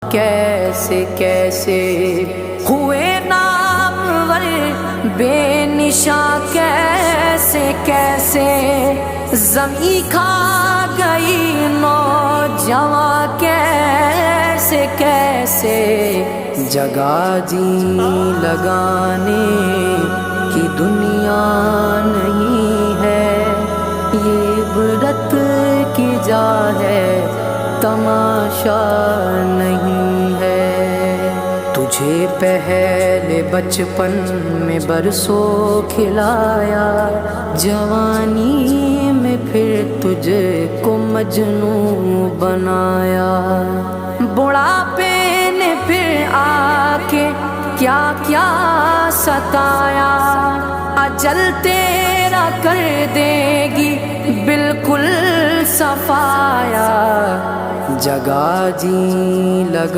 کیسے کیسے ہوئے نامور بے نشاں، کیسے کیسے زمیں کھا گئی نوجواں، کیسے کیسے جگہ جی لگانے کی دنیا نہیں ہے، یہ عبرت کی جا ہے تماشا نہیں ہے۔ تجھے پہلے بچپن میں برسوں کھلایا، جوانی میں پھر تجھ کو مجنوں بنایا، بڑھاپے نے پھر آ کے کیا کیا ستایا، اجل تیرا کر دے گی بالکل صفایا، جگہ جی لگا